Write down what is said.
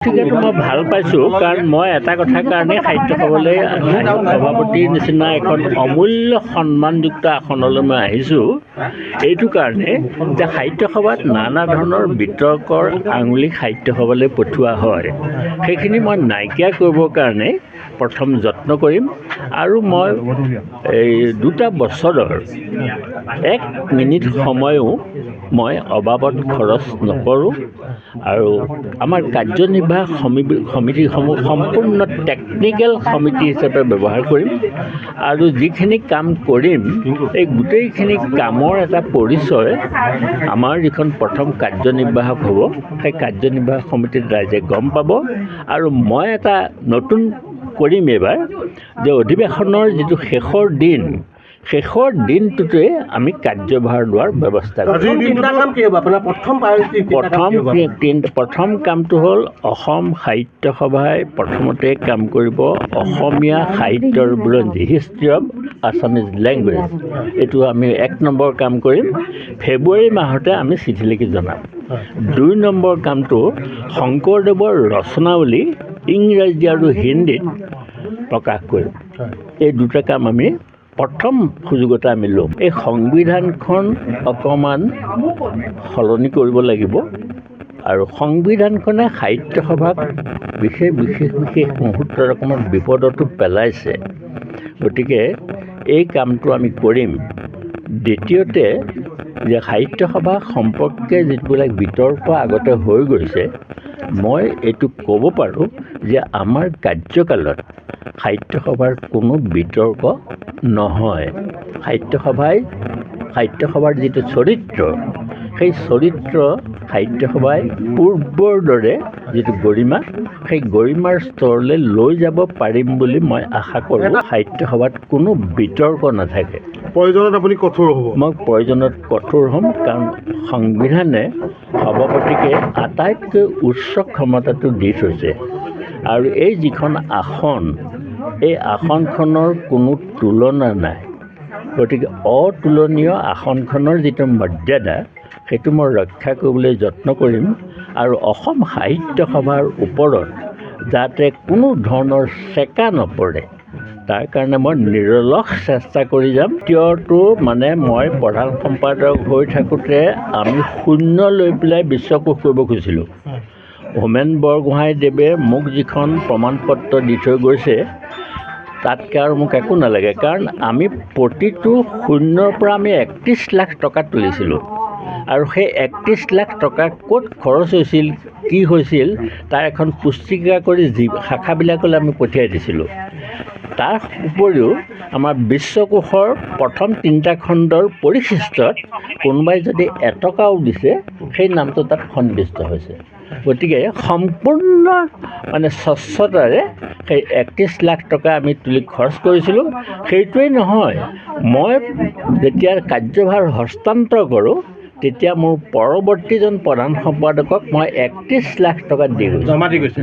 গতিকে মই ভাল পাইছোঁ কাৰণ মই এটা কথাৰ কাৰণে সাহিত্য সভালৈ সভাপতিৰ নিচিনা এখন অমূল্য সন্মানযুক্ত আসনলৈ মই আহিছোঁ। এইটো কাৰণে যে সাহিত্য সভাত নানা ধৰণৰ বিতৰ্কৰ আঙুলিক সাহিত্য সভালৈ পঠোৱা হয়, সেইখিনি মই নাইকিয়া কৰিবৰ কাৰণে প্ৰথম যত্ন কৰিম। আৰু মই এই 2টা বছৰৰ 1 মিনিট সময়ো মই অবাবত খৰচ নকৰোঁ আৰু আমাৰ কাৰ্যনিৰ্বাহক সমিতিসমূহ সম্পূৰ্ণ টেকনিকেল সমিতি হিচাপে ব্যৱহাৰ কৰিম আৰু যিখিনি কাম কৰিম এই গোটেইখিনি কামৰ এটা পৰিচয় আমাৰ যিখন প্ৰথম কাৰ্যনিৰ্বাহক হ'ব সেই কাৰ্যনিৰ্বাহক সমিতিত ৰাইজে গম পাব। আৰু মই এটা নতুন কৰিম এইবাৰ যে অধিৱেশনৰ যিটো শেষৰ দিনটোতে আমি কাৰ্যভাৰ লোৱাৰ ব্যৱস্থা কৰিম। প্ৰথম কামটো হ'ল অসম সাহিত্য সভাই প্ৰথমতে কাম কৰিব অসমীয়া সাহিত্যৰ বুৰঞ্জী, হিষ্ট্ৰী অফ আছামিজ লেংগুৱেজ। এইটো আমি 1 নম্বৰ কাম কৰিম। ফেব্ৰুৱাৰী মাহতে আমি চিঠি লিখি জনাম। 2 নম্বৰ কামটো শংকৰদেৱৰ ৰচনাৱলী ইংৰাজী আৰু হিন্দীত প্ৰকাশ কৰিম। এই 2টা কাম আমি প্ৰথম সুযোগতে আমি ল'ম। এই সংবিধানখন অকণমান সলনি কৰিব লাগিব আৰু সংবিধানখনে সাহিত্য সভাক বিশেষ মুহূৰ্তত অকণমান বিপদতো পেলাইছে, গতিকে এই কামটো আমি কৰিম। দ্বিতীয়তে যে সাহিত্য সভা সম্পৰ্কে যিবিলাক বিতৰ্ক আগতে হৈ গৈছে, মই এইটো ক'ব পাৰোঁ যে আমাৰ কাৰ্যকালত সাহিত্য সভাৰ কোনো বিতৰ্ক নহয়। সাহিত্য সভাৰ যিটো চৰিত্ৰ, সেই চৰিত্ৰ সাহিত্য সভাই পূৰ্বৰ দৰে যিটো গৰিমা, সেই গৰিমাৰ স্তৰলৈ লৈ যাব পাৰিম বুলি মই আশা কৰোঁ। সাহিত্য সভাত কোনো বিতৰ্ক নাথাকে। প্ৰয়োজনত আপুনি কঠোৰ হ'ব? মই প্ৰয়োজনত কঠোৰ হ'ম, কাৰণ সংবিধানে সভাপতিকে আটাইতকৈ উচ্চ ক্ষমতাটো দি থৈছে আৰু এই যিখন আসন, এই আসনখনৰ কোনো তুলনা নাই। গতিকে অতুলনীয় আসনখনৰ যিটো মৰ্যাদা, সেইটো মই ৰক্ষা কৰিবলৈ যত্ন কৰিম আৰু অসম সাহিত্য সভাৰ ওপৰত যাতে কোনো ধৰণৰ চেকা নপৰে তাৰ কাৰণে মই নিৰলস চেষ্টা কৰি যাম। দ্বিতীয়টো মানে মই প্ৰধান সম্পাদক হৈ থাকোঁতে আমি শূন্য লৈ পেলাই বিশ্বকোষ কৰিব খুজিছিলোঁ। হোমেন বৰগোহাঁইদেৱে মোক যিখন প্ৰমাণপত্ৰ দি থৈ গৈছে তাতকৈ আৰু মোক একো নালাগে, কাৰণ আমি প্ৰতিটো শূন্যৰ পৰা আমি 31 লাখ টকা তুলিছিলোঁ আৰু সেই 31 লাখ টকা ক'ত খৰচ হৈছিল, কি হৈছিল তাৰ এখন পুস্তিকা কৰি শাখাবিলাকলৈ আমি পঠিয়াই দিছিলোঁ। তাৰ উপৰিও আমাৰ বিশ্বকোষৰ প্ৰথম 3টা খণ্ডৰ পৰিশিষ্টত কোনোবাই যদি এটকাও দিছে সেই নামটো তাত সন্নিৱিষ্ট হৈছে। গতিকে সম্পূৰ্ণ স্বচ্ছতাৰে সেই 31 লাখ টকা আমি তুলি খৰচ কৰিছিলোঁ। সেইটোৱেই নহয়, মই যেতিয়া কাৰ্যভাৰ হস্তান্তৰ কৰোঁ তেতিয়া মোৰ পৰৱৰ্তীজন প্ৰধান সম্পাদকক মই 31 লাখ টকা জমা দি গৈছোঁ।